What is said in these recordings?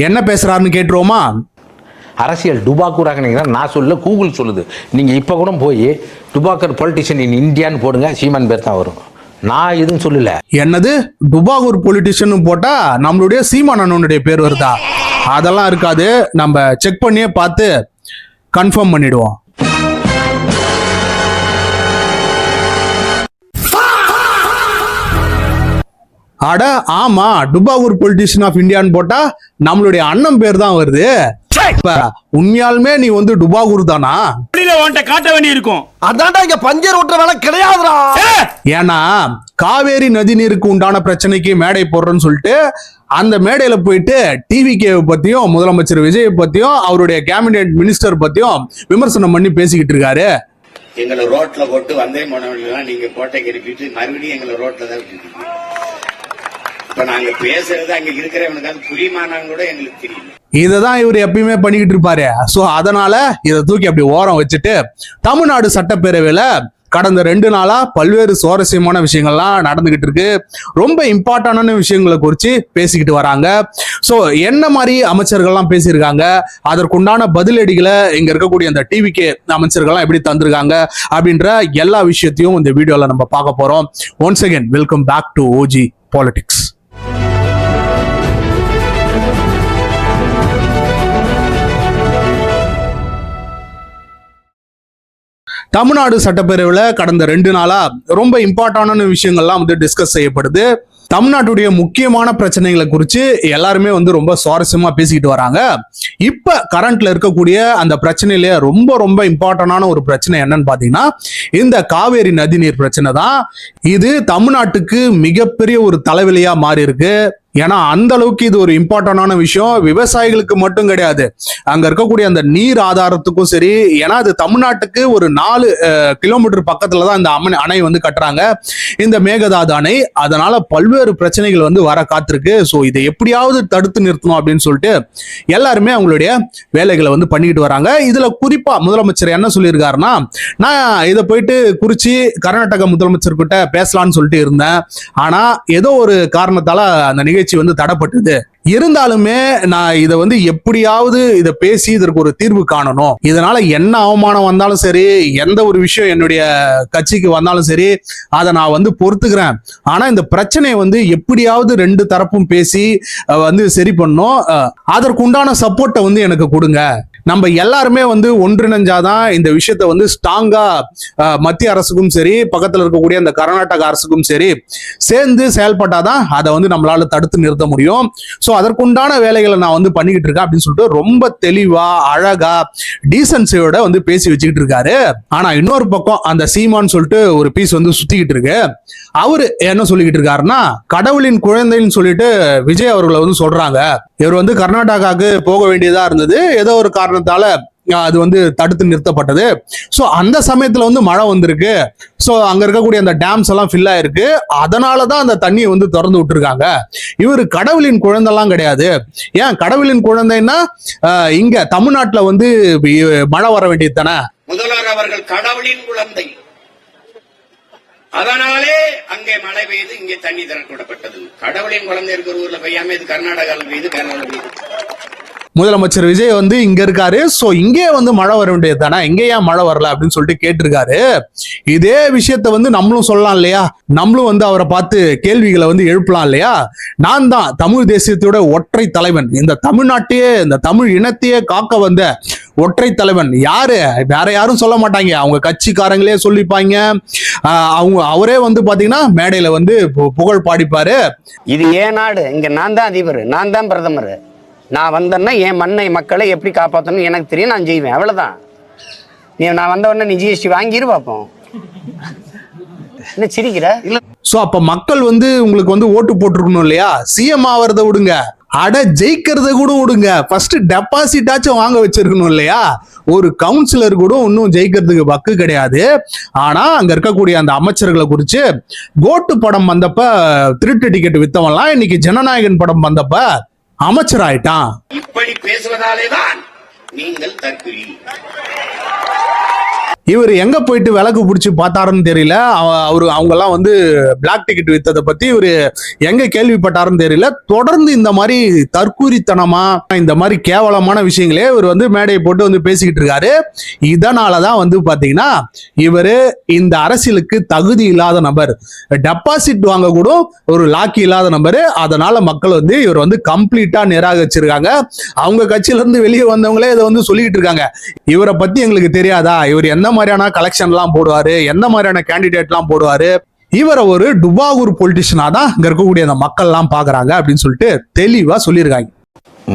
என்ன பேசுறாருன்னு கேட்டுருவோமா? அரசியல் டுபாக்கூராக நான் சொல்ல, கூகுள் சொல்லுது. நீங்கள் இப்போ கூட போய் டுபாக்கர் பொலிட்டிஷியன் இன் இந்தியான்னு போடுங்க, சீமான் பேர் தான் வரும். நான் எதுவும் சொல்லல. என்னது டுபாகூர் பொலிட்டிஷியன் போட்டா நம்மளுடைய சீமான் அண்ணனுடைய பேர் வருதா? அதெல்லாம் இருக்காது. நம்ம செக் பண்ணியே பார்த்து கன்ஃபார்ம் பண்ணிடுவோம். அட ஆமா, டுபாகூர் பொலிட்டிஷியன் ஆஃப் இந்தியான்னு போட்டா நம்மளுடைய அண்ணன் பேர் தான் வருது. உண்மையாலுமே நீ வந்து டுபாகூர் தானா? காட்ட வேண்டி இருக்கும். அதான்டா இங்க பஞ்சர் ஓட்டுற வேலை கிடையாதுடா. ஏன்னா காவேரி நதி நீருக்கு உண்டான பிரச்சனைக்கு மேடை போடுறேன்னு சொல்லிட்டு அந்த மேடையில போயிட்டு டிவிகே பத்தியும் முதலமைச்சர் விஜய் பத்தியும் அவருடைய கேபினெட் மினிஸ்டர் பத்தியும் விமர்சனம் பண்ணி பேசிக்கிட்டு இருக்காரு. எங்களை ரோட்ல போட்டு வந்தே போனவங்க நீங்க கோட்டைக்கு இருப்பிட்டு மறுபடியும் எங்களை ரோட்ல தான் விட்டுருக்கீங்க. இப்ப நாங்க பேசுறது அங்க இருக்கிறவனுக்கு புரியுமானான்னு கூட எங்களுக்கு தெரியல. இததான் இவர் எப்பயுமே பண்ணிக்கிட்டு இருப்பாரு. சோ அதனால இதை தூக்கி அப்படி ஓரம் வச்சுட்டு தமிழ்நாடு சட்டப்பேரவையில கடந்த 2 நாளா பல்வேறு சுவாரஸ்யமான விஷயங்கள்லாம் நடந்துகிட்டு இருக்கு. ரொம்ப இம்பார்ட்டன்டான விஷயங்களை குறித்து பேசிக்கிட்டு வராங்க. ஸோ என்ன மாதிரி அமைச்சர்கள்லாம் பேசியிருக்காங்க, அதற்குண்டான பதிலடிகளை இங்க இருக்கக்கூடிய அந்த டிவிகே அமைச்சர்கள்லாம் எப்படி தந்திருக்காங்க அப்படின்ற எல்லா விஷயத்தையும் இந்த வீடியோல நம்ம பார்க்க போறோம். Once again welcome back to OG politics. Tamil Nadu சட்டப்பேரவையில் கடந்த 2 நாளா ரொம்ப இம்பார்ட்டன்டான விஷயங்கள்லாம் வந்து டிஸ்கஸ் செய்யப்படுது. தமிழ்நாட்டுடைய முக்கியமான பிரச்சனைகளை குறித்து எல்லாருமே வந்து ரொம்ப சுவாரஸ்யமா பேசிக்கிட்டு வராங்க. இப்ப கரண்ட்ல இருக்கக்கூடிய அந்த பிரச்சனையிலேயே ரொம்ப ரொம்ப இம்பார்ட்டன்டான ஒரு பிரச்சனை என்னன்னு பாத்தீங்கன்னா இந்த காவேரி நதிநீர் பிரச்சனை தான். இது தமிழ்நாட்டுக்கு மிகப்பெரிய ஒரு தலைவலியா மாறி இருக்கு. ஏன்னா அந்த அளவுக்கு இது ஒரு இம்பார்ட்டன்டான விஷயம். விவசாயிகளுக்கு மட்டும் கிடையாது, அங்க இருக்கக்கூடிய அந்த நீர் ஆதாரத்துக்கும் சரி. ஏன்னா அது தமிழ்நாட்டுக்கு ஒரு 4 கிலோமீட்டர் பக்கத்துல தான் இந்த அணை வந்து கட்டுறாங்க, இந்த மேகதாது அணை. அதனால பல்வேறு பிரச்சனைகள் வந்து வர காத்திருக்கு. ஸோ இதை எப்படியாவது தடுத்து நிறுத்தணும் அப்படின்னு சொல்லிட்டு எல்லாருமே அவங்களுடைய வேலைகளை வந்து பண்ணிக்கிட்டு வராங்க. இதுல குறிப்பா முதலமைச்சர் என்ன சொல்லியிருக்காருன்னா, நான் இதை போயிட்டு குறிச்சி கர்நாடக முதலமைச்சர் கிட்ட பேசலாம்னு சொல்லிட்டு இருந்தேன். ஆனா ஏதோ ஒரு காரணத்தால அந்த நிகழ்ச்சி வந்து தடப்பட்டது. இருந்தாலுமே நான் இதை வந்து எப்படியாவது இதை பேசி இதற்கு ஒரு தீர்வு காணணும். இதனால என்ன அவமானம் வந்தாலும் சரி, எந்த ஒரு விஷயம் என்னுடைய கட்சிக்கு வந்தாலும் சரி, அதை நான் வந்து பொறுத்துக்கிறேன். ஆனா இந்த பிரச்சனையை வந்து எப்படியாவது 2 தரப்பும் பேசி வந்து சரி பண்ணும். அதற்கு உண்டான சப்போர்ட்டை வந்து எனக்கு கொடுங்க. நம்ம எல்லாருமே வந்து ஒன்றிணைஞ்சாதான் இந்த விஷயத்த வந்து ஸ்ட்ராங்கா மத்திய அரசுக்கும் சரி, பக்கத்துல இருக்கக்கூடிய அந்த கர்நாடக அரசுக்கும் சரி சேர்ந்து செயல்பட்டாதான் அதை வந்து நம்மளால தடுத்து நிறுத்த முடியும். ஸோ அதற்குண்டான வேலைகளை நான் வந்து பண்ணிக்கிட்டு இருக்கேன் அப்படின்னு சொல்லிட்டு ரொம்ப தெளிவா அழகா டீசன்சியோட வந்து பேசி வச்சுக்கிட்டு இருக்காரு. ஆனா இன்னொரு பக்கம் அந்த சீமான்னு சொல்லிட்டு ஒரு பீஸ் வந்து சுத்திக்கிட்டு இருக்கு. அவரு என்ன சொல்லிக்கிட்டு இருக்காருன்னா, கடவுளின் குழந்தைன்னு சொல்லிட்டு விஜய் அவர்களை வந்து சொல்றாங்க. இவர் வந்து கர்நாடகாவுக்கு போக வேண்டியதா இருந்தது, ஏதோ ஒரு காரணத்தால அது வந்து தடுத்து நிறுத்தப்பட்டது. ஸோ அந்த சமயத்துல வந்து மழை வந்திருக்கு. ஸோ அங்க இருக்கக்கூடிய அந்த டேம்ஸ் எல்லாம் ஃபில் ஆயிருக்கு. அதனாலதான் அந்த தண்ணியை வந்து திறந்து விட்டுருக்காங்க. இவர் கடவுளின் குழந்தைலாம் கிடையாது. ஏன் கடவுளின் குழந்தைன்னா இங்க தமிழ்நாட்டுல வந்து மழை வர வேண்டியது தானே. முதல்வர் அவர்கள் கடவுளின் குழந்தை, அதனாலே அங்கே மழை பெய்து இங்கே தண்ணி திறக்கப்பட்டது. கடவுளின் குழந்தை இருக்கிற ஊர்ல பெய்யாம இது கர்நாடகாவில் பெய்து, கேரளாவில் பெய்து. முதலமைச்சர் விஜய் வந்து இங்க இருக்காரு. சோ இங்கே வந்து மழை வர வேண்டியது தானே, இங்க ஏன் மழை வரல அப்படின்னு சொல்லிட்டு கேட்டிருக்காரு. இதே விஷயத்த வந்து நம்மளும் சொல்லலாம் இல்லையா? நம்மளும் வந்து அவரை பார்த்து கேள்விகளை வந்து எழுப்பலாம் இல்லையா? நான் தான் தமிழ் தேசியத்தோட ஒற்றை தலைவன், இந்த தமிழ்நாட்டையே இந்த தமிழ் இனத்தையே காக்க வந்த ஒற்றை தலைவன் யாரு? வேற யாரும் சொல்ல மாட்டாங்க, அவங்க கட்சிக்காரங்களே சொல்லிப்பாங்க. அவரே வந்து பாத்தீங்கன்னா மேடையில வந்து புகழ் பாடிப்பாரு. இது ஏன் நாடு, இங்க நான் தான் அதிபர், நான் தான் பிரதமர், நான் வந்தேன்னா என் மண்ணை மக்களை எப்படி காப்பாற்றணும்னு எனக்கு தெரியும், நான் செய்வேன், அவ்வளவுதான். நான் வந்த உடனே நீ ஜிஎஸ்டி வாங்கிரு பார்ப்போம். என்ன சிரிக்கிற? இல்ல சோ அப்ப மக்கள் வந்து உங்களுக்கு வந்து ஓட்டு போட்டிருக்கணும் இல்லையா? சிஎம் ஆவறத விடுங்க, அட ஜெயிக்கிறத கூட விடுங்க, ஃபர்ஸ்ட் டெபாசிட் ஆச்சும் வாங்க வச்சிருக்கணும் இல்லையா? ஒரு கவுன்சிலர் கூட இன்னும் ஜெயிக்கிறதுக்கு வக்கு கிடையாது. ஆனா அங்க இருக்கக்கூடிய அந்த அமைச்சர்களை குறிச்சு கோட்டு படம் வந்தப்ப திருட்டு டிக்கெட் வித்தவன்லாம் இன்னைக்கு ஜனநாயகன் படம் வந்தப்ப அமைச்சர் ஆயிட்டான். இப்படி பேசுவதாலேதான் நீங்கள் தற்கொலை. இவர் எங்க போயிட்டு விளக்கு பிடிச்சி பார்த்தாருன்னு தெரியல. அவங்கெல்லாம் வந்து பிளாக் டிக்கெட் வித்ததை பத்தி இவர் எங்க கேள்விப்பட்டாருன்னு தெரியல. தொடர்ந்து இந்த மாதிரி தற்கூரித்தனமா இந்த மாதிரி கேவலமான விஷயங்களே இவர் வந்து மேடையை போட்டு வந்து பேசிக்கிட்டு இருக்காரு. இதனாலதான் வந்து பாத்தீங்கன்னா இவரு இந்த அரசியலுக்கு தகுதி இல்லாத நபர், டெபாசிட் வாங்க கூட ஒரு லாக்கி இல்லாத நபரு. அதனால மக்கள் வந்து இவர் வந்து கம்ப்ளீட்டா நிராகரிச்சிருக்காங்க. அவங்க கட்சியில இருந்து வெளியே வந்தவங்களே இதை வந்து சொல்லிட்டு இருக்காங்க, இவரை பத்தி எங்களுக்கு தெரியாதா, இவர் எந்த மாதிரியான கலெக்ஷன் எல்லாம் போடுவாரு, எந்த மாதிரியான கேண்டிடேட் எல்லாம் போடுவாரு, இவரை ஒரு டுபாகூர் பொலிட்டிஷியனா தான் இங்க இருக்கக்கூடிய அந்த மக்கள் எல்லாம் பாக்குறாங்க அப்படின்னு சொல்லிட்டு தெளிவா சொல்லியிருக்காங்க.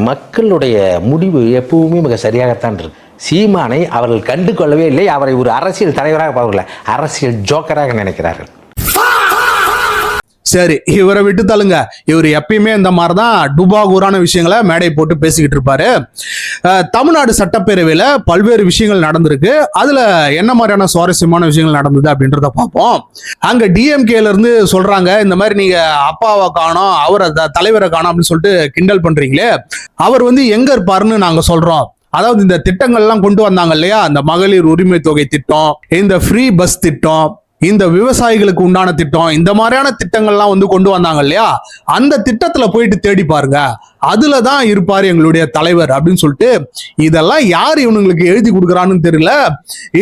மக்களுடைய முடிவு எப்பவுமே மிக சரியாகத்தான் இருக்கு. சீமானை அவர்கள் கண்டு கொள்ளவே இல்லை. அவரை ஒரு அரசியல் தலைவராக பார்க்கல, அரசியல் ஜோக்கராக நினைக்கிறார்கள். சரி, இவரை விட்டு தள்ளுங்க. இவர் எப்பயுமே இந்த மாதிரிதான் டுபாகூரான விஷயங்களை மேடை போட்டு பேசிக்கிட்டு இருப்பாரு. தமிழ்நாடு சட்டப்பேரவையில பல்வேறு விஷயங்கள் நடந்திருக்கு. அதுல என்ன மாதிரியான சுவாரஸ்யமான விஷயங்கள் நடந்தது அப்படின்றத பார்ப்போம். அங்க டிஎம்கேல இருந்து சொல்றாங்க, இந்த மாதிரி நீங்க அப்பாவை காணோம், அவரை தலைவரை காணோம் அப்படின்னு சொல்லிட்டு கிண்டல் பண்றீங்களே, அவர் வந்து எங்க இருப்பாருன்னு நாங்க சொல்றோம். அதாவது இந்த திட்டங்கள்லாம் கொண்டு வந்தாங்க இல்லையா, இந்த மகளிர் உரிமை தொகை திட்டம், இந்த ஃப்ரீ பஸ் திட்டம், இந்த விவசாயிகளுக்கு உண்டான திட்டம், இந்த மாதிரியான திட்டங்கள்லாம் வந்து கொண்டு வந்தாங்க இல்லையா, அந்த திட்டத்துல போயிட்டு தேடி பாருங்க, அதுலதான் இருப்பாரு எங்களுடைய தலைவர் அப்படின்னு சொல்லிட்டு இதெல்லாம் யார் இவனுங்களுக்கு எழுதி கொடுக்குறான்னு தெரியல.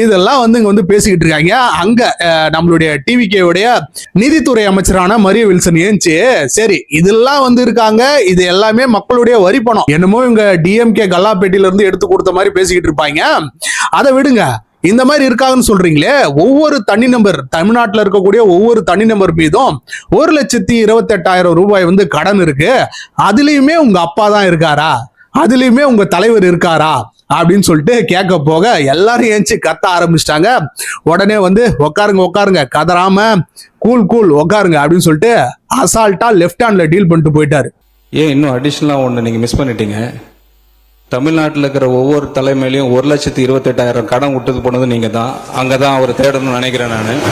இதெல்லாம் வந்து இங்க வந்து பேசிக்கிட்டு இருக்காங்க. அங்க நம்மளுடைய டிவிகேவுடைய நிதித்துறை அமைச்சரான மரிய வில்சன் ஏஞ்சி, சரி இதெல்லாம் வந்து இருக்காங்க, இது எல்லாமே மக்களுடைய வரி பணம், என்னமோ இவங்க டிஎம்கே கல்லாப்பேட்டில இருந்து எடுத்து கொடுத்த மாதிரி பேசிக்கிட்டு இருப்பாங்க. அதை விடுங்க, இந்த மாதிரி இருக்காங்கன்னு சொல்றீங்களே, ஒவ்வொரு தனிநபர் தமிழ்நாட்டில் இருக்கக்கூடிய ஒவ்வொரு தனிநபர் மீதும் 1,28,000 ரூபாய் வந்து கடன் இருக்கு. அதுலயுமே உங்க அப்பா தான் இருக்காரா, அதுலயுமே உங்க தலைவர் இருக்காரா அப்படின்னு சொல்லிட்டு கேட்க போக எல்லாரும் ஏஞ்சி கத்த ஆரம்பிச்சிட்டாங்க. உடனே வந்து உட்காருங்க உட்காருங்க, கதறாம கூல் உட்காருங்க அப்படின்னு சொல்லிட்டு அசால்ட்டா லெஃப்ட் ஹேண்ட்ல டீல் பண்ணிட்டு போயிட்டாரு. ஏன் இன்னும் அடிஷ்னலாக ஒன்று நீங்கள் மிஸ் பண்ணிட்டீங்க. தமிழ்நாட்டில் இருக்கிற ஒவ்வொரு தலைமையிலையும் 1,28,000 கடன் விட்டது போனது நீங்கள் தான். அங்கே தான் அவர் தேடணும்னு நினைக்கிறேன் நான்.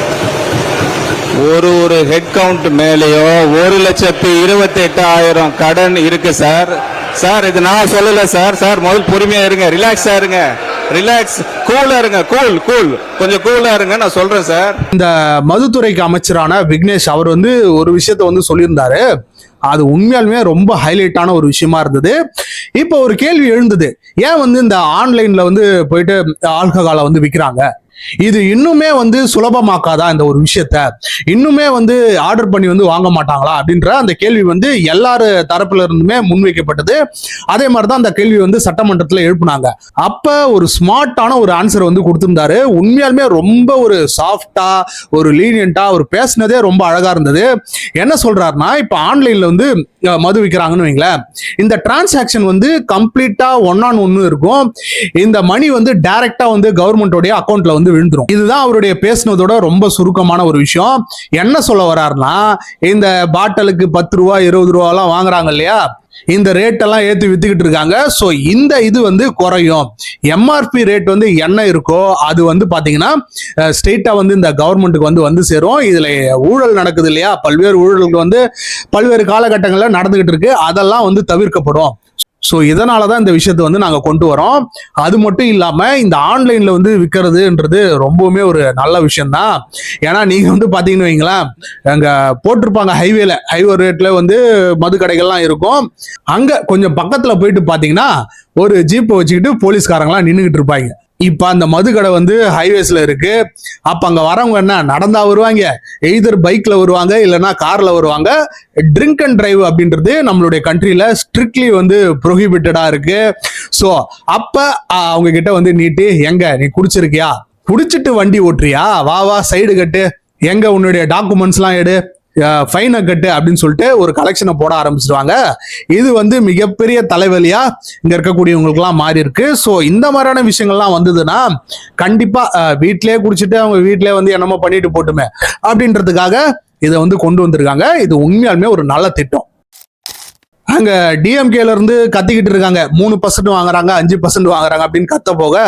ஒரு ஹெட் கவுண்ட் மேலேயோ 1,28,000 கடன் இருக்கு சார். சார் இது நான் சொல்லல சார். சார் முதல் பொறுமையா இருங்க, ரிலாக்ஸா இருங்க, ரிலாக்ஸ், கூலா இருங்க, கூல் கொஞ்சம் கூலா இருங்க, நான் சொல்றேன் சார். இந்த மதுத்துறைக்கு அமைச்சரான விக்னேஷ் அவர் வந்து ஒரு விஷயத்த வந்து சொல்லியிருந்தாரு. அது உண்மையாலுமே ரொம்ப ஹைலைட்டான ஒரு விஷயமா இருந்தது. இப்போ ஒரு கேள்வி எழுந்தது, ஏன் வந்து இந்த ஆன்லைன்ல வந்து போயிட்டு ஆல்கஹாலை வந்து விற்கிறாங்க, இது இன்னுமே வந்து சுலபமாக்காதா இந்த ஒரு விஷயத்த, இன்னுமே வந்து ஆர்டர் பண்ணி வந்து வாங்க மாட்டாங்களா அப்படின்ற அந்த கேள்வி வந்து எல்லாரு தரப்புல இருந்துமே முன்வைக்கப்பட்டது. அதே மாதிரிதான் அந்த கேள்வி வந்து சட்டமன்றத்துல எழுப்புனாங்க. அப்ப ஒரு ஸ்மார்ட்டான ஒரு ஆன்சர் வந்து கொடுத்திருந்தாரு. உண்மையாலுமே ரொம்ப ஒரு சாஃப்டா ஒரு லீனியன்ட்டா அவர் பேசினதே ரொம்ப அழகா இருந்தது. என்ன சொல்றாருன்னா, இப்ப ஆன்லைன்ல வந்து மது விற்கிறாங்கன்னு வைங்களேன், இந்த டிரான்சாக்ஷன் வந்து கம்ப்ளீட்டா 1-on-1 இருக்கும். இந்த மணி வந்து டைரக்டா வந்து கவர்மெண்டோடைய அக்கௌண்ட்ல வந்து விழுந்துரும். இதுதான் அவருடைய பேசினதோட ரொம்ப சுருக்கமான ஒரு விஷயம். என்ன சொல்ல வர்றாருன்னா, இந்த பாட்டிலுக்கு 10 ரூபா 20 ரூபா எல்லாம் வாங்குறாங்க இல்லையா, இந்த ரேட் எல்லாம் ஏத்தி வித்துக்கிட்டு இருக்காங்க. சோ இந்த இது வந்து குறையும். எம்ஆர்பி ரேட் வந்து என்ன இருக்கோ அது வந்து பாத்தீங்கன்னா ஸ்ட்ரெயிட்டா வந்து இந்த கவர்மெண்ட்டுக்கு வந்து சேரும். இதுல ஊழல் நடக்குது இல்லையா, பல்வேறு ஊழல்கள் வந்து பல்வேறு காலகட்டங்கள்ல நடந்துகிட்டு இருக்கு, அதெல்லாம் வந்து தவிர்க்கப்படும். ஸோ இதனாலதான் இந்த விஷயத்தை வந்து நாங்க கொண்டு வரோம். அது மட்டும் இல்லாம இந்த ஆன்லைன்ல வந்து விற்கிறதுன்றது ரொம்பவுமே ஒரு நல்ல விஷயம் தான். ஏன்னா நீங்க வந்து பாத்தீங்கன்னு வைங்களேன், அங்க போட்டிருப்பாங்க ஹைவே ரேட்ல வந்து மது கடைகள்லாம் இருக்கும். அங்க கொஞ்சம் பக்கத்துல போயிட்டு பாத்தீங்கன்னா ஒரு ஜீப்பை வச்சுக்கிட்டு போலீஸ்காரங்களாம் நின்றுகிட்டு இருப்பாங்க. இப்ப அந்த மது கடை வந்து ஹைவேஸ்ல இருக்கு. அப்ப அங்க வரவங்க என்ன நடந்தா வருவாங்க, எய்தர் பைக்ல வருவாங்க, இல்லைன்னா கார்ல வருவாங்க. ட்ரிங்க் அண்ட் டிரைவ் அப்படின்றது நம்மளுடைய கண்ட்ரில ஸ்ட்ரிக்ட்லி வந்து ப்ரொஹிபிட்டடா இருக்கு. சோ அப்ப அவங்க கிட்ட வந்து நீட்டி, எங்க நீ குடிச்சிருக்கியா, குடிச்சிட்டு வண்டி ஓட்டுறியா, வா சைடு கட்டு, எங்க உன்னுடைய டாக்குமெண்ட்ஸ் எல்லாம் எடு, ஃபைனை கட்டு அப்படின்னு சொல்லிட்டு ஒரு கலெக்ஷனை போட ஆரம்பிச்சிருவாங்க. இது வந்து மிகப்பெரிய தலைவலியா இங்க இருக்கக்கூடியவங்களுக்கு எல்லாம் மாறி இருக்கு. ஸோ இந்த மாதிரியான விஷயங்கள்லாம் வந்ததுன்னா கண்டிப்பா வீட்டிலேயே குடிச்சிட்டு அவங்க வீட்டிலே வந்து என்னமோ பண்ணிட்டு போட்டுமே அப்படின்றதுக்காக இதை வந்து கொண்டு வந்திருக்காங்க. இது உண்மையாலுமே ஒரு நல்ல திட்டம். அங்க டிஎம்கேல இருந்து கத்திக்கிட்டு இருக்காங்க, 3% வாங்குறாங்க, 5% வாங்குறாங்க அப்படின்னு கத்த போக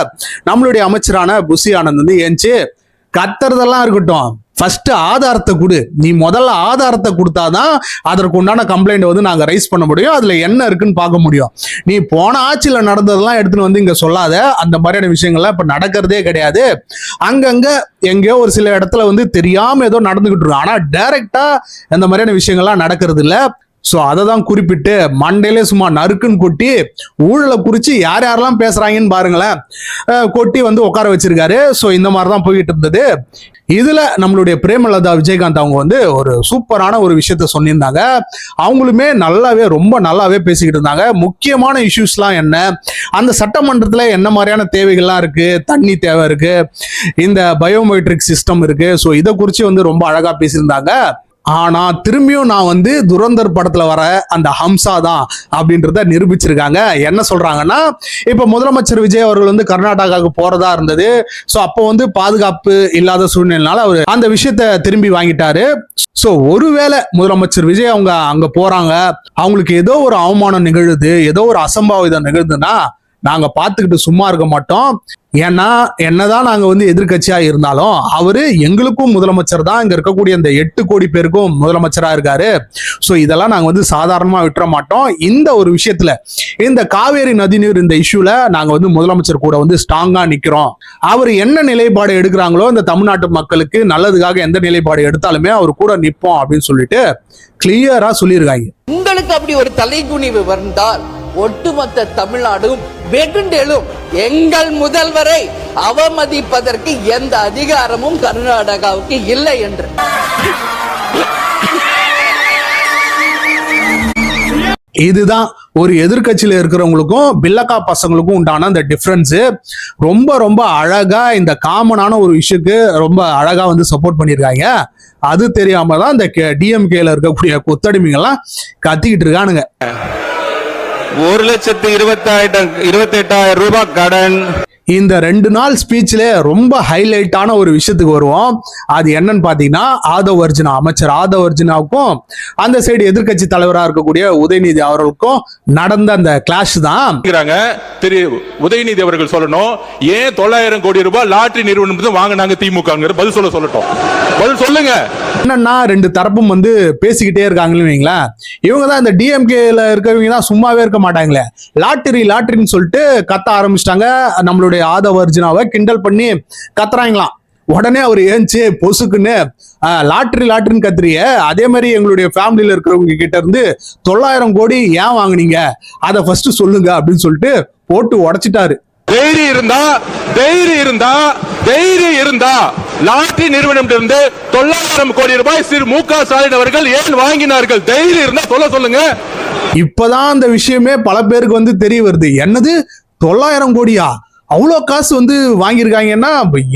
நம்மளுடைய அமைச்சரான புசி ஆனந்த் வந்து ஏஞ்சி, கத்துறதெல்லாம் இருக்கட்டும், ஃபர்ஸ்ட் ஆதாரத்தை கொடு, நீ முதல்ல ஆதாரத்தை கொடுத்தாதான் அதற்கு உண்டான கம்ப்ளைண்ட் வந்து நாங்க ரைஸ் பண்ண முடியும், அதுல என்ன இருக்குன்னு பார்க்க முடியும். நீ போன ஆட்சியில நடந்ததெல்லாம் எடுத்துன்னு வந்து இங்க சொல்லாத. அந்த மாதிரியான விஷயங்கள்லாம் இப்ப நடக்கிறதே கிடையாது. அங்கங்க எங்கேயோ ஒரு சில இடத்துல வந்து தெரியாம ஏதோ நடந்துகிட்டு இருக்கும், ஆனா டைரக்டா அந்த மாதிரியான விஷயங்கள்லாம் நடக்கிறது இல்ல. ஸோ அதை தான் குறிப்பிட்டு மண்டையிலே சும்மா நறுக்குன்னு கொட்டி ஊழலை குறித்து யார் யாரெல்லாம் பேசுறாங்கன்னு பாருங்களேன், கொட்டி வந்து உட்கார வச்சிருக்காரு. ஸோ இந்த மாதிரி தான் போயிட்டு இருந்தது. இதுல நம்மளுடைய பிரேமலதா விஜயகாந்த் அவங்க வந்து ஒரு சூப்பரான ஒரு விஷயத்த சொல்லியிருந்தாங்க. அவங்களுமே நல்லாவே ரொம்ப நல்லாவே பேசிக்கிட்டு இருந்தாங்க. முக்கியமான இஷ்யூஸ்லாம் என்ன, அந்த சட்டமன்றத்துல என்ன மாதிரியான தேவைகள்லாம் இருக்கு, தண்ணி தேவை இருக்கு, இந்த பயோமெட்ரிக் சிஸ்டம் இருக்கு. ஸோ இதை குறித்து வந்து ரொம்ப அழகா பேசியிருந்தாங்க. ஆனா திரும்பியும் நான் வந்து துரந்தர் படத்துல வர அந்த ஹம்சா தான் அப்படின்றத நிரூபிச்சிருக்காங்க. என்ன சொல்றாங்கன்னா, இப்ப முதலமைச்சர் விஜய் அவர்கள் வந்து கர்நாடகாவுக்கு போறதா இருந்தது. சோ அப்போ வந்து பாதுகாப்பு இல்லாத சூழ்நிலைனால அவர் அந்த விஷயத்த திரும்பி வாங்கிட்டாரு. சோ ஒருவேளை முதலமைச்சர் விஜய் அவங்க அங்க போறாங்க, அவங்களுக்கு ஏதோ ஒரு அவமானம் நிகழுது, ஏதோ ஒரு அசம்பாவிதம் நிகழ்துன்னா நாங்க பார்த்துக்கிட்டு சும்மா இருக்க மாட்டோம். ஏன்னா என்னதான் நாங்க வந்து எதிர்கட்சியா இருந்தாலும் அவரு எங்களுக்கும் முதலமைச்சர் தான், இங்க இருக்கக்கூடிய இந்த 8 கோடி பேருக்கும் முதலமைச்சரா இருக்காரு. சோ இதெல்லாம் நாங்க வந்து சாதாரணமா விட்டுற மாட்டோம். இந்த ஒரு விஷயத்துல, இந்த காவேரி நதிநீர் இந்த இஷ்யூல நாங்க வந்து முதலமைச்சர் கூட வந்து ஸ்ட்ராங்கா நிக்கிறோம். அவர் என்ன நிலைப்பாடு எடுக்கிறாங்களோ, இந்த தமிழ்நாட்டு மக்களுக்கு நல்லதுக்காக எந்த நிலைப்பாடு எடுத்தாலுமே அவர் கூட நிப்போம் அப்படின்னு சொல்லிட்டு கிளியரா சொல்லியிருக்காங்க. உங்களுக்கு அப்படி ஒரு தலைகுனிவு வந்தால் ஒட்டுமொத்த தமிழ்நாடும் வெகுண்டெழும். எங்கள் முதல்வரை அவமதிப்பதற்கு எந்த அதிகாரமும் கர்நாடகாவுக்கு இல்லை என்று. இதுதான் ஒரு எதிர்கட்சியில இருக்கிறவங்களுக்கும் பில்லக்கா பசங்களுக்கும் உண்டான அந்த டிஃபரன்ஸ். ரொம்ப ரொம்ப அழகா இந்த காமனான ஒரு விஷயத்துக்கு ரொம்ப அழகா வந்து சப்போர்ட் பண்ணியிருக்காங்க. அது தெரியாம தான் இந்த டிஎம்கேல இருக்கக்கூடிய கொத்தடிமைகள்லாம் கத்திக்கிட்டு இருக்கானுங்க. 1,28,000 ரூபாய் கடன். இந்த 2 நாள் ஸ்பீச்ல ரொம்ப ஹைலைட்டான ஒரு விஷயத்துக்கு வருவோம். அது என்னன்னு பாத்தீங்கன்னா, ஆதவ் அர்ஜுனா, அமைச்சர் ஆதவ் அர்ஜுனாவுக்கும் அந்த சைடு எதிர்கட்சி தலைவராக இருக்கக்கூடிய உதயநிதி அவர்களுக்கும் நடந்த அந்த கிளாஷ் தான். திரு உதயநிதி அவர்கள் சொல்லணும், ஏன் 900 கோடி ரூபாய் லாட்டரி நிறுவனம் வாங்கினாங்க திமுக? பதில் சொல்லட்டும், பதில் சொல்லுங்க. என்னன்னா 2 தரப்பும் வந்து பேசிக்கிட்டே இருக்காங்கன்னு வைங்களேன். இவங்க தான் இந்த டிஎம்கேல இருக்கிறவங்க தான் சும்மாவே இருக்க மாட்டாங்களே, லாட்டரின்னு சொல்லிட்டு கத்த ஆரம்பிச்சிட்டாங்க. நம்மளுடைய ஆதவ் அர்ஜுனாவை கிண்டல் பண்ணி கத்துறாங்களாம். உடனே அவர் ஏஞ்சி பொசுக்குன்னு லாட்டரின்னு கத்துறிய, அதே மாதிரி எங்களுடைய ஃபேமிலியில இருக்கிறவங்க கிட்ட இருந்து 900 கோடி ஏன் வாங்குனீங்க, அதை ஃபர்ஸ்ட் சொல்லுங்க அப்படின்னு சொல்லிட்டு போட்டு உடைச்சிட்டாரு. தைரியம் இருந்தா லாட்டரி நிறுவனம் இருந்து 900 கோடி ரூபாய் திரு மு.க. ஸ்டாலின் அவர்கள் ஏன் வாங்கினார்கள்? தைரியம் இருந்தா சொல்லுங்க. இப்பதான் அந்த விஷயமே பல பேருக்கு வந்து தெரிய வருது. என்னது 900 கோடியா, அவ்வளோ காசு வந்து வாங்கியிருக்காங்கன்னா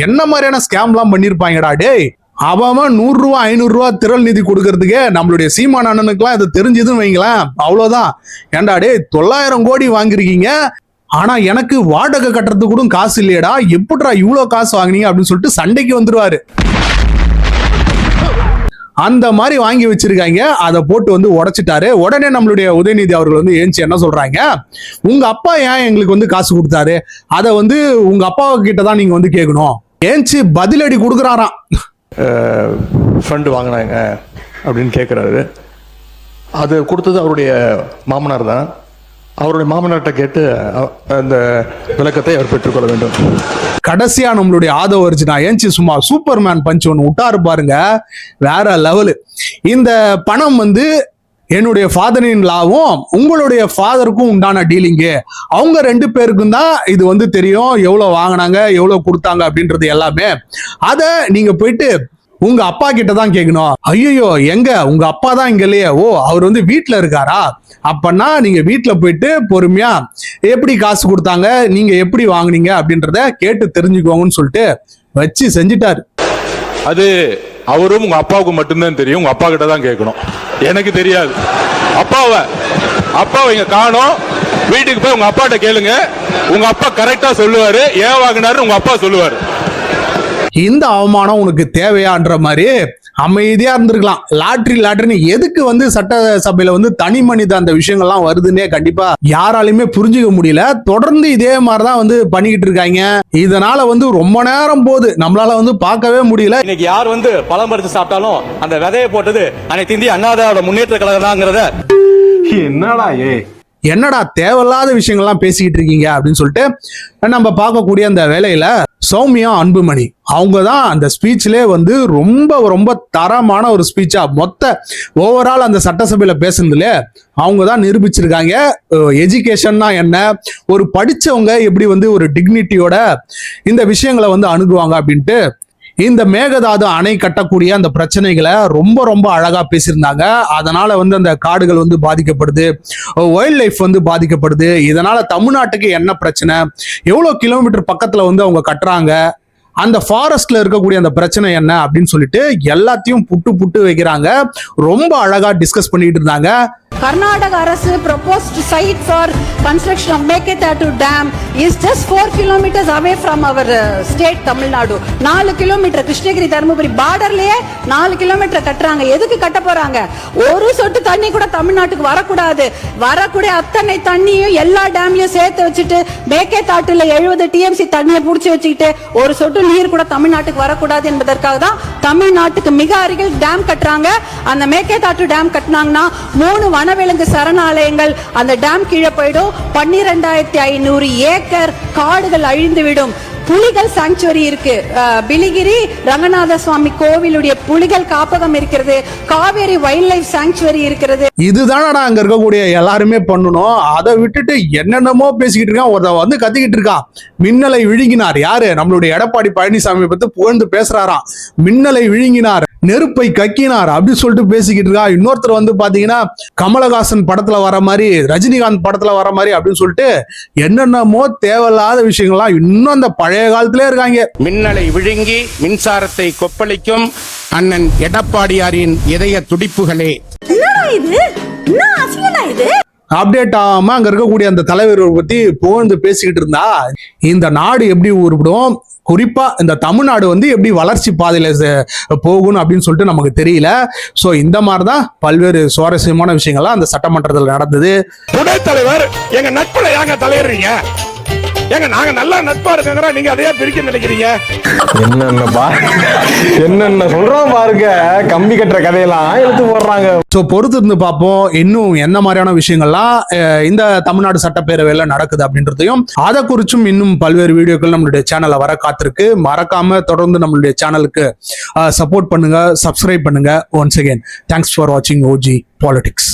என்ன மாதிரியான ஸ்கேம்லாம் பண்ணிருப்பாங்கடா டேய். அவன் 100 ரூபா 500 ரூபா திரள் நிதி கொடுக்கறதுக்கே நம்மளுடைய சீமான் அண்ணனுக்குலாம் இது தெரிஞ்சதுன்னு வைங்களேன், அவ்வளோதான். ஏண்டா டே 900 கோடி வாங்கிருக்கீங்க, ஆனா எனக்கு வாடகை கட்டுறதுக்கு கூட காசு இல்லையடா, எப்படிடா இவ்வளோ காசு வாங்கினீங்க அப்படின்னு சொல்லிட்டு சண்டைக்கு வந்துருவாரு. அந்த மாதிரி வாங்கி வச்சிருக்காங்க. அதை போட்டு வந்து உடைச்சிட்டாரு. உடனே நம்மளுடைய உதயநிதி அவர்கள் வந்து ஏஞ்சி என்ன சொல்றாங்க, உங்க அப்பா ஏன் எங்களுக்கு வந்து காசு கொடுத்தாரு, அதை வந்து உங்க அப்பா கிட்ட தான் நீங்க வந்து கேட்கணும். ஏஞ்சி பதிலடி கொடுக்குறாராம். ஃபண்டு வாங்கினாங்க அப்படின்னு கேட்குறாரு. அது கொடுத்தது அவருடைய மாமனார் தான். அவருடைய மாமனார்கிட்ட கேட்டு அந்த விளக்கத்தை அவர் பெற்றுக்கொள்ள வேண்டும். கடைசியா நம்மளுடைய ஆதவ் அர்ஜுனா ஏஞ்சி சும்மா சூப்பர்மேன் பஞ்ச் ஒன்று விட்டாரு பாருங்க, வேற லெவலு. இந்த பணம் வந்து என்னுடைய ஃபாதரின் லாவும் உங்களுடைய ஃபாதருக்கும் உண்டான டீலிங்கு. அவங்க 2 பேருக்கும் தான் இது வந்து தெரியும், எவ்வளவு வாங்கினாங்க எவ்வளவு கொடுத்தாங்க அப்படின்றது எல்லாமே. அதை நீங்க போயிட்டு உங்க அப்பா கிட்ட தான் கேட்கணும். ஐயோ எங்க உங்க அப்பா தான் இங்க இல்லையே, ஓ அவர் வந்து வீட்டுல இருக்காரா, அப்பன்னா நீங்க வீட்டுல போயிட்டு பொறுமையா எப்படி காசு கொடுத்தாங்க, நீங்க எப்படி வாங்குனீங்க அப்படின்றத கேட்டு தெரிஞ்சுக்கோங்கன்னு சொல்லிட்டு வச்சு செஞ்சுட்டாரு. அது அவரும் உங்க அப்பாவுக்கு மட்டும்தான் தெரியும், உங்க அப்பா கிட்ட தான் கேட்கணும், எனக்கு தெரியாது. அப்பாவை இங்க காணோம், வீட்டுக்கு போய் உங்க அப்பாட்ட கேளுங்க, உங்க அப்பா கரெக்டா சொல்லுவாரு, ஏன் வாங்கினாரு உங்க அப்பா சொல்லுவாரு. இந்த அவமானம் உனக்கு தேவையான்ற மாதிரி அமைதியா இருந்திருக்கலாம். லாட்ரின்னு எதுக்கு வந்து சட்டசபையில வந்து தனி மனித அந்த விஷயங்கள்லாம் வருதுன்னே கண்டிப்பா யாராலையுமே புரிஞ்சுக்க முடியல. தொடர்ந்து இதே மாதிரிதான் வந்து பண்ணிக்கிட்டு இருக்காங்க. இதனால வந்து ரொம்ப நேரம் போது நம்மளால வந்து பார்க்கவே முடியல. இன்னைக்கு யார் வந்து பழம் பறிச்சு சாப்பிட்டாலும் அந்த விதையை போட்டது அனைத்து இந்திய அண்ணா திராவிட முன்னேற்ற கழகம் தாங்கிறத என்னடா தேவையில்லாத விஷயங்கள்லாம் பேசிக்கிட்டு இருக்கீங்க அப்படின்னு சொல்லிட்டு நம்ம பார்க்கக்கூடிய அந்த வேலையில சௌமியா அன்புமணி அவங்க தான் அந்த ஸ்பீச்லேயே வந்து ரொம்ப ரொம்ப தரமான ஒரு ஸ்பீச்சா மொத்த ஓவரால் அந்த சட்டசபையில பேசுனதுல அவங்க தான் நிரூபிச்சிருக்காங்க. எஜுகேஷன்னா என்ன, ஒரு படிச்சவங்க எப்படி வந்து ஒரு டிக்னிட்டியோட இந்த விஷயங்களை வந்து அணுகுவாங்க அப்படின்ட்டு இந்த மேகதாது அணை கட்டக்கூடிய அந்த பிரச்சனைகளை ரொம்ப ரொம்ப அழகா பேசியிருந்தாங்க. அதனால வந்து அந்த காடுகள் வந்து பாதிக்கப்படுது, வைல்ட் லைஃப் வந்து பாதிக்கப்படுது. இதனால தமிழ்நாட்டுக்கு என்ன பிரச்சனை, எவ்வளவு கிலோமீட்டர் பக்கத்துல வந்து அவங்க கட்டுறாங்க, அந்த ஃபாரஸ்ட்ல இருக்கக்கூடிய அந்த பிரச்சனை என்ன அப்படின்னு சொல்லிட்டு எல்லாத்தையும் புட்டு வைக்கிறாங்க. ரொம்ப அழகா டிஸ்கஸ் பண்ணிட்டு இருந்தாங்க. கர்நாடக அரசு proposed site for construction of Meketatu Dam is just 4 kilometers away from our state Tamil Nadu. 4 kilometre Krishnagiri Dharmapuri பார்டர்லயே 4 கிலோமீட்டர் கட்டுறாங்க. எதுக்கு கட்ட போறாங்க? ஒரு சொட்டு தண்ணி கூட தமிழ்நாட்டுக்கு வரக்கூடாது. வரக்கூடிய அத்தனை தண்ணியும் எல்லா டேம்லயும் சேர்த்து வச்சுட்டு மேகேதாட்டுல 70 TMC தண்ணியை புடிச்சு வச்சுக்கிட்டு ஒரு சொட்டு நீர் கூட தமிழ்நாட்டுக்கு வரக்கூடாது என்பதற்காக தான் தமிழ்நாட்டுக்கு மிக அருகில் டேம் கட்டுறாங்க. அந்த மேகேதாட்டு டேம் கட்டினாங்கன்னா 3 வனவிலங்கு சரணாலயங்கள் அந்த டேம் கீழே போயிடும். 12,500 ஏக்கர் காடுகள் அழிந்துவிடும். புலிகள் சாங்சுவரி இருக்கு, பிலிகிரி ரங்கநாத சுவாமி கோவிலுடைய புலிகள் காப்பகம் இருக்கிறது, காவேரி வைல்ட் லைஃப் சாங்சுவரி இருக்கிறது. இதுதானடா அங்க இருக்கக்கூடிய எல்லாருமே பண்ணணும். அதை விட்டுட்டு என்னென்னமோ பேசிக்கிட்டு இருக்கான். ஒருத்த வந்து கத்திக்கிட்டு இருக்கான், மின்னலை விழுங்கினார். யாரு? நம்மளுடைய எடப்பாடி பழனிசாமி பத்தி புகழ்ந்து பேசுறாராம். மின்னலை விழுங்கினார், நெருப்பை கக்கினார் அப்படின்னு சொல்லிட்டு பேசிக்கிட்டு இருக்கா. இன்னொருத்தர் வந்து பாத்தீங்கன்னா கமலஹாசன் படத்துல வர மாதிரி, ரஜினிகாந்த் படத்துல வர மாதிரி அப்படின்னு சொல்லிட்டு என்னென்னமோ தேவையில்லாத விஷயங்கள்லாம் இன்னும் அந்த பழைய காலத்திலே இருக்காங்க. மின்னலை விழுங்கி மின்சாரத்தை கொப்பளிக்கும் அண்ணன் எடப்பாடியாரின் இதய துடிப்புகளே. அப்டேட் ஆகாம அங்க இருக்கக்கூடிய அந்த தலைவரை பத்தி புகழ்ந்து பேசிக்கிட்டு இருந்தா இந்த நாடு எப்படி உருப்பிடும், குறிப்பா இந்த தமிழ்நாடு வந்து எப்படி வளர்ச்சி பாதையில போகணும் அப்படின்னு சொல்லிட்டு நமக்கு தெரியல. சோ இந்த மாதிரிதான் பல்வேறு சுவாரஸ்யமான விஷயங்கள்லாம் அந்த சட்டமன்றத்தில் நடந்தது. துணைத் தலைவர் எங்க நட்புல ஏங்க தலையறீங்க? ஏங்க நாங்க நல்லா நட்பா இருக்கோங்கற நீங்க அதையே பிரிக்க நினைக்கிறீங்க? என்னென்ன சொல்றோம் பாருங்க, கம்பி கட்டுற கதையெல்லாம் எடுத்து போடுறாங்க. ஸோ பொறுத்து இருந்து பார்ப்போம் இன்னும் என்ன மாதிரியான விஷயங்கள்லாம் இந்த தமிழ்நாடு சட்டப்பேரவையில் நடக்குது அப்படின்றதையும். அதை குறிச்சும் இன்னும் பல்வேறு வீடியோக்கள் நம்மளுடைய சேனல்ல வர காத்திருக்கு. மறக்காம தொடர்ந்து நம்மளுடைய சேனலுக்கு சப்போர்ட் பண்ணுங்க, சப்ஸ்கிரைப் பண்ணுங்க. ஒன்ஸ் அகேன் தேங்க்ஸ் ஃபார் வாட்சிங் OG Politics.